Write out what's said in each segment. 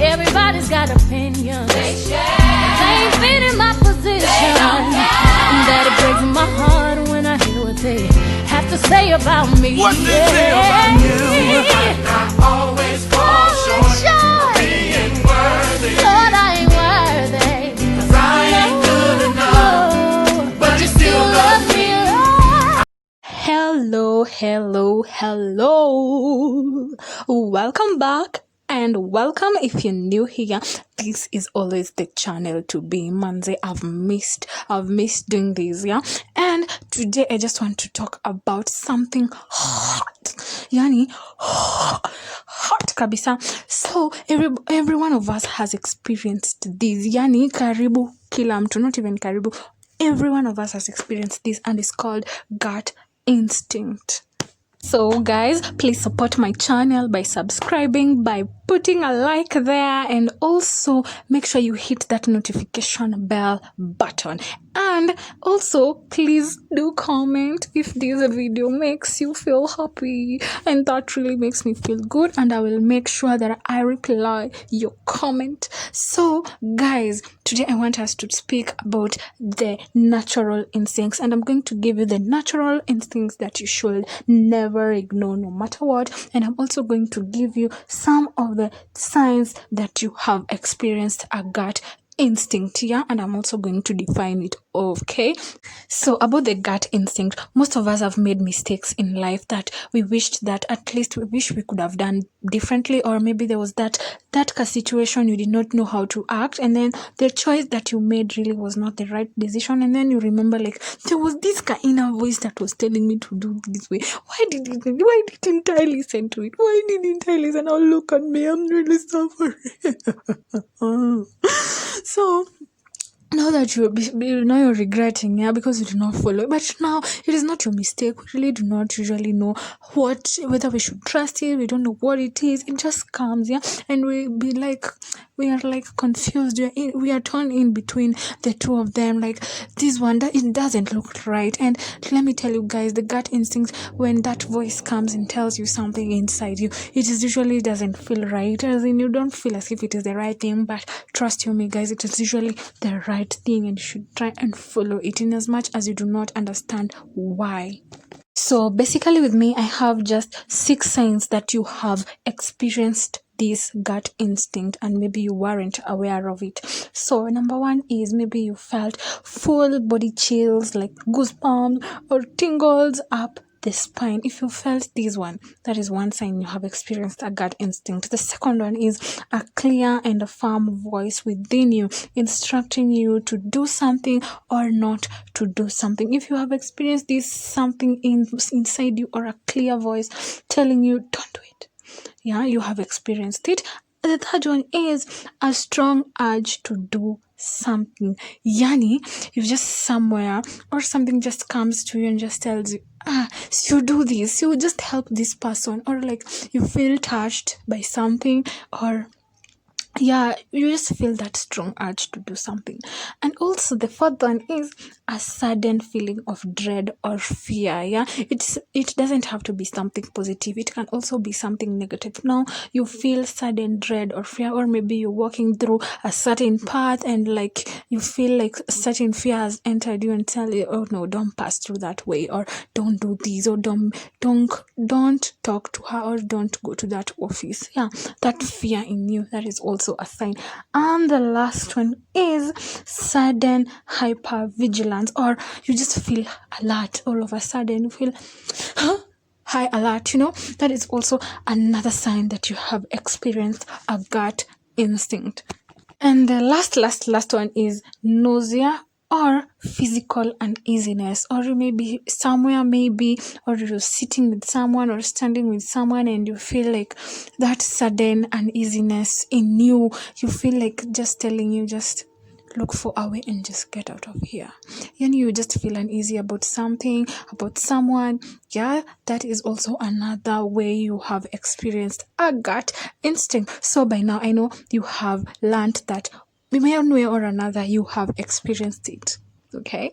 Everybody's got opinions. They ain't fitting my position. That it breaks my heart when I hear what they have to say about me. What they say about you might not always fall short. Being worthy. Lord, I ain't worthy. 'Cause I ain't good enough. But you still love me. Hello. Welcome back and welcome if you're new here. This is always the channel to be. Manze, I've missed doing this, yeah. And today I just want to talk about something hot. Yani hot kabisa. So every one of us has experienced this. Yani karibu kila mtu, not even karibu. Every one of us has experienced this, and it's called gut instinct. So guys, please support my channel by subscribing, by putting a like there, and also make sure you hit that notification bell button. And also please do comment if this video makes you feel happy, and that really makes me feel good, and I will make sure that I reply your comment. So guys, today I want us to speak about the natural instincts, and I'm going to give you the natural instincts that you should never ignore no matter what. And I'm also going to give you some of the signs that you have experienced a gut instinct, yeah, and I'm also going to define it. Okay, so about the gut instinct, most of us have made mistakes in life that we wished that at least we wish we could have done differently, or maybe there was that situation you did not know how to act, and then the choice that you made really was not the right decision, and then you remember like there was this inner voice that was telling me to do this way. Why didn't I listen to it? Why didn't I listen? Oh, look at me, I'm really suffering. So now that you're regretting, yeah, because you did not follow. But now it is not your mistake. We really do not usually know whether we should trust it. We don't know what it is. It just comes, yeah, and we are like confused. We are torn in between the two of them. Like this one, that it doesn't look right. And let me tell you guys, the gut instinct, when that voice comes and tells you something inside you, it is usually doesn't feel right. As in, you don't feel as if it is the right thing. But trust you me, guys, it is usually the right thing, and you should try and follow it in as much as you do not understand why. So basically with me, I have just 6 signs that you have experienced this gut instinct and maybe you weren't aware of it. So number 1 is maybe you felt full body chills, like goosebumps or tingles up the spine. If you felt this one, that is one sign you have experienced a gut instinct. The second one is a clear and a firm voice within you instructing you to do something or not to do something. If you have experienced this, something inside you, or a clear voice telling you don't do it, yeah, you have experienced it. The third one is a strong urge to do something. Yani, you're just somewhere or something just comes to you and just tells you, so you do this, you just help this person, or like you feel touched by something, or yeah, you just feel that strong urge to do something. And also the fourth one is a sudden feeling of dread or fear. Yeah, it doesn't have to be something positive, it can also be something negative. Now you feel sudden dread or fear, or maybe you're walking through a certain path and like you feel like certain fear has entered you and tell you, oh no, don't pass through that way, or don't do this, or don't talk to her, or don't go to that office. Yeah, that fear in you, that is also a sign. And the last one is sudden hypervigilance, or you just feel alert all of a sudden. You feel high alert, that is also another sign that you have experienced a gut instinct. And the last one is nausea or physical uneasiness, or you may be somewhere, or you're sitting with someone or standing with someone and you feel like that sudden uneasiness in you. You feel like just telling you, just look for a way and just get out of here. And you just feel uneasy about something, about someone. Yeah, that is also another way you have experienced a gut instinct. So by now I know you have learned that in one way or another you have experienced it. Okay,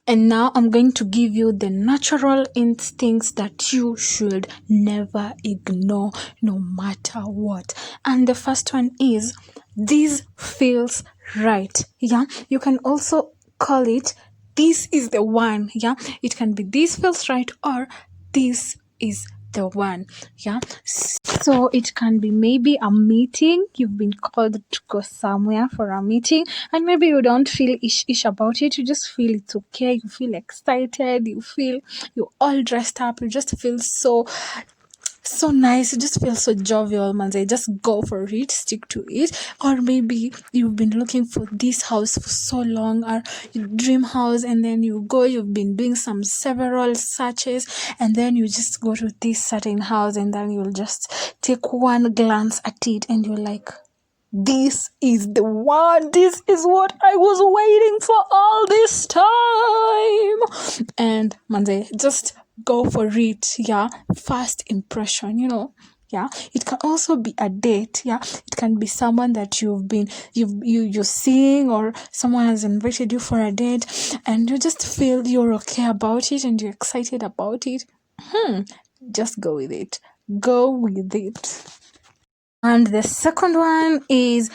And now I'm going to give you the natural instincts that you should never ignore, no matter what. And the first one is, this feels right. Yeah, you can also call it, this is the one. Yeah, it can be this feels right or this is the one. Yeah, so it can be maybe a meeting. You've been called to go somewhere for a meeting, and maybe you don't feel ish about it. You just feel it's okay. You feel excited. You feel you're all dressed up. You just feel so nice. You just feel so jovial, man. Just go for it, stick to it. Or maybe you've been looking for this house for so long, or your dream house, and then you've been doing several searches, and then you just go to this certain house, and then you'll just take one glance at it, and you're like, this is the one. This is what I was waiting for all this time. And Manze, just go for it. Yeah, first impression, yeah, it can also be a date. Yeah, it can be someone that you're seeing, or someone has invited you for a date, and you just feel you're okay about it and you're excited about it. Just go with it. And the second one is,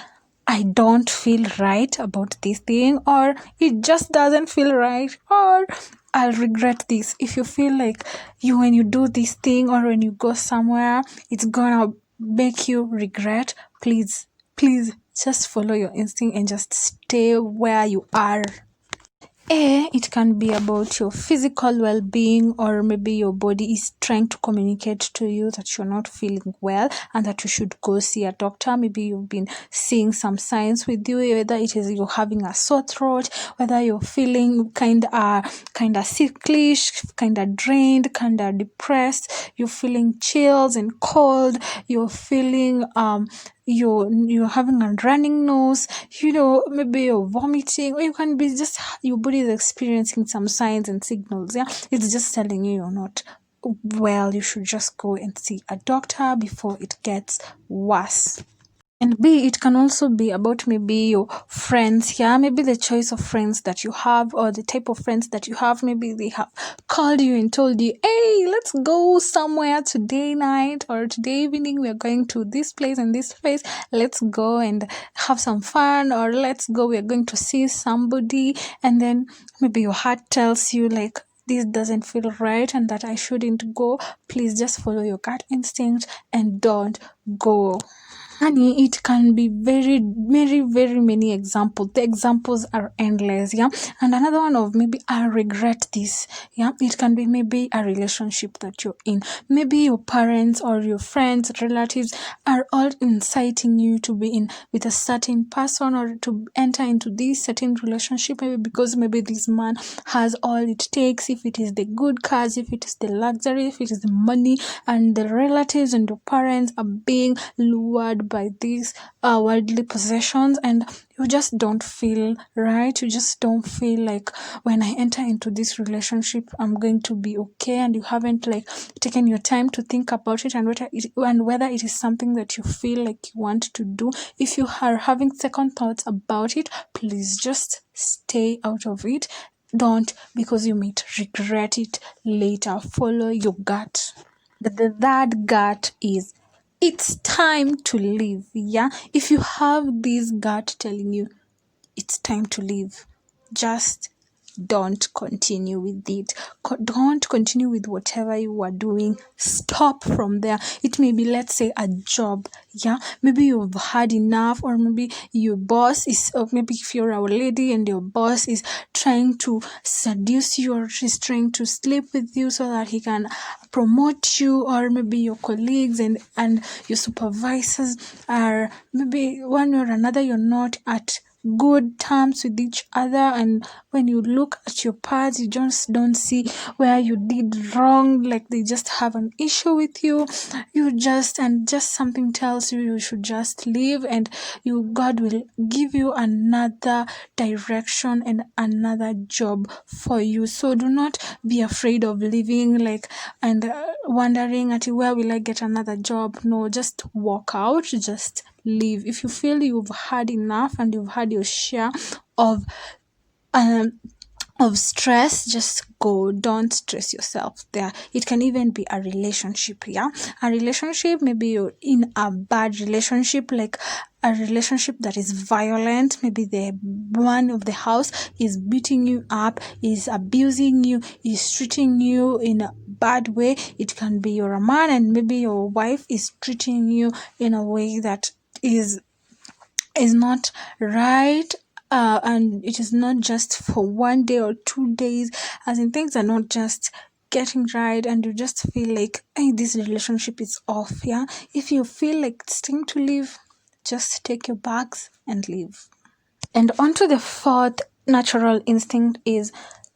I don't feel right about this thing, or it just doesn't feel right, or I'll regret this. If you feel like when you do this thing or when you go somewhere, it's gonna make you regret, please just follow your instinct and just stay where you are. It can be about your physical well-being, or maybe your body is trying to communicate to you that you're not feeling well and that you should go see a doctor. Maybe you've been seeing some signs with you, whether it is you're having a sore throat, whether you're feeling kind of sicklish, kind of drained, kind of depressed, you're feeling chills and cold, you're feeling you're having a running nose, maybe you're vomiting, or you can be just your body is experiencing some signs and signals. Yeah, it's just telling you you're not well. You should just go and see a doctor before it gets worse. And B, it can also be about maybe your friends. Yeah, maybe the choice of friends that you have, or the type of friends that you have. Maybe they have called you and told you, hey, let's go somewhere today night or today evening. We're going to this place and this place. Let's go and have some fun, or let's go. We're going to see somebody. And then maybe your heart tells you like, this doesn't feel right and that I shouldn't go. Please just follow your gut instinct and don't go. Honey, it can be very, very, very many examples. The examples are endless, yeah. And another one of maybe I regret this, yeah. It can be maybe a relationship that you're in. Maybe your parents or your friends, relatives are all inciting you to be in with a certain person, or to enter into this certain relationship, maybe because maybe this man has all it takes, if it is the good cars, if it is the luxury, if it is the money, and the relatives and your parents are being lured by these worldly possessions, and you just don't feel right. You just don't feel like, when I enter into this relationship, I'm going to be okay. And you haven't like taken your time to think about it, and whether it is something that you feel like you want to do. If you are having second thoughts about it, please just stay out of it. Don't, because you might regret it later. Follow your gut. The third gut is, it's time to leave. Yeah, if you have this gut telling you it's time to leave, just don't continue with it. Don't continue with whatever you are doing. Stop from there. It may be, let's say, a job. Yeah, maybe you've had enough, or maybe your boss is, or maybe if you're a lady and your boss is trying to seduce you, or she's trying to sleep with you so that he can promote you, or maybe your colleagues and your supervisors are, maybe one or another, you're not at good terms with each other, and when you look at your parts, you just don't see where you did wrong, like they just have an issue with you. Just something tells you should just leave, and God will give you another direction and another job for you. So do not be afraid of leaving, like, and wondering at where will I get another job. No, just walk out, just leave. If you feel you've had enough and you've had your share of of stress, just go. Don't stress yourself there. It can even be a relationship. Yeah, a relationship, maybe you're in a bad relationship, like a relationship that is violent. Maybe the one of the house is beating you up, is abusing you, is treating you in a bad way. It can be you're a man and maybe your wife is treating you in a way that is not right. And it is not just for 1 day or 2 days, as in things are not just getting right, and you just feel like, hey, this relationship is off. Yeah, if you feel like it's time to leave, just take your bags and leave. And on to the fourth natural instinct is,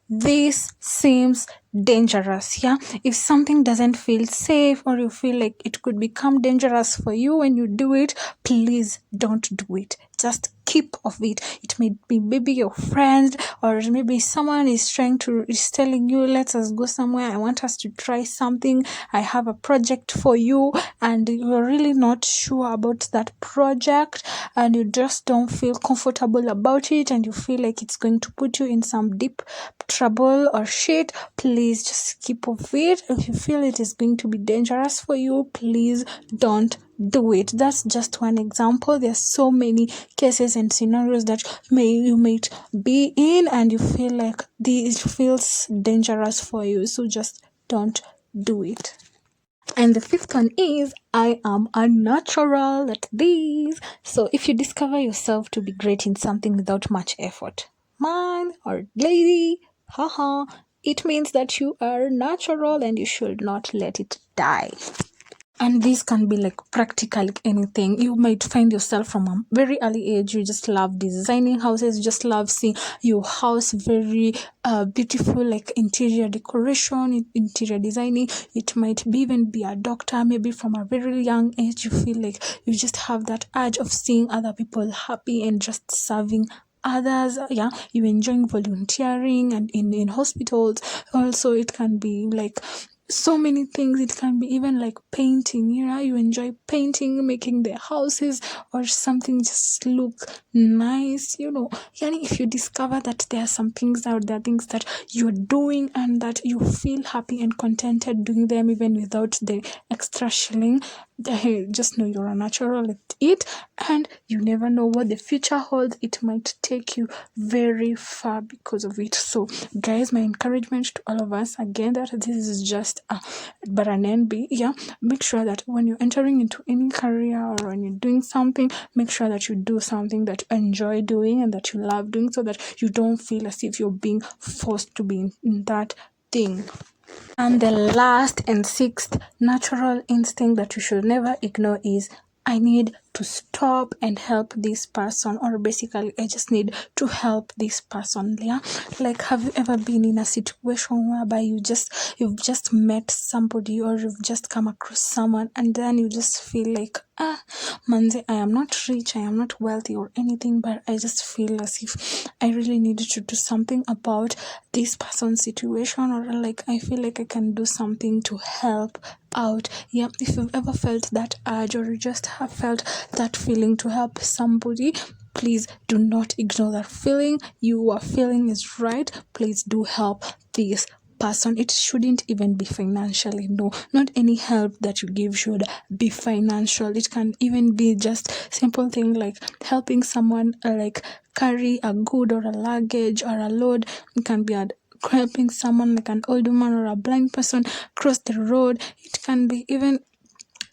this seems dangerous. Yeah, if something doesn't feel safe or you feel like it could become dangerous for you when you do it, please don't do it. Just keep off it. It may be maybe your friend, or maybe someone is telling you, let us go somewhere, I want us to try something, I have a project for you, and you're really not sure about that project and you just don't feel comfortable about it, and you feel like it's going to put you in some deep trouble or shit. Please just keep off it. If you feel it is going to be dangerous for you, please don't do it. That's just one example. There's so many cases and scenarios that you might be in and you feel like it feels dangerous for you, so just don't do it. And the fifth one is, I am a natural at this. So if you discover yourself to be great in something without much effort, man or lady, haha, it means that you are natural and you should not let it die. And this can be like practical, like anything. You might find yourself from a very early age, you just love designing houses, you just love seeing your house very beautiful, like interior decoration, interior designing. It might be even be a doctor. Maybe from a very young age you feel like you just have that urge of seeing other people happy and just serving others. Yeah, you enjoying volunteering and in hospitals. Also, it can be like so many things. It can be even like painting. You enjoy painting, making the houses or something just look nice. Yani, if you discover that there are some things out there, things that you're doing and that you feel happy and contented doing them even without the extra shilling, just know you're a natural at it, and you never know what the future holds. It might take you very far because of it. So guys, my encouragement to all of us, again, that this is just but an NB. Yeah, make sure that when you're entering into any career or when you're doing something, make sure that you do something that you enjoy doing and that you love doing, so that you don't feel as if you're being forced to be in that thing. And the last and sixth natural instinct that you should never ignore is, I need to stop and help this person, or basically I just need to help this person. Yeah, like, have you ever been in a situation whereby you've just met somebody or you've just come across someone and then you just feel like, manze, I am not rich, I am not wealthy or anything, but I just feel as if I really needed to do something about this person's situation, or like I feel like I can do something to help out. Yeah, if you've ever felt that urge, or you just have felt that feeling to help somebody, please do not ignore that feeling. Your feeling is right. Please do help this person. It shouldn't even be financially. No, not any help that you give should be financial. It can even be just simple thing like helping someone like carry a good or a luggage or a load. It can be helping someone like an old woman or a blind person cross the road. It can be even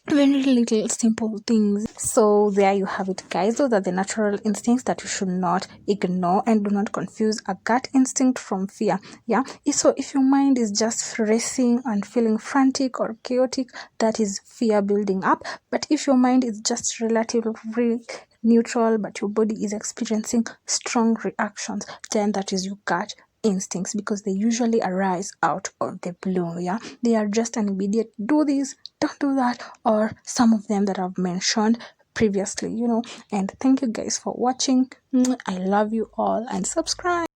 very little simple things. So there you have it, guys. Those are the natural instincts that you should not ignore, and do not confuse a gut instinct from fear. Yeah, so if your mind is just racing and feeling frantic or chaotic, that is fear building up. But if your mind is just relatively neutral but your body is experiencing strong reactions, then that is your gut instincts, because they usually arise out of the blue. Yeah, they are just an immediate do this, don't do that, or some of them that I've mentioned previously. And thank you guys for watching. I love you all, and subscribe.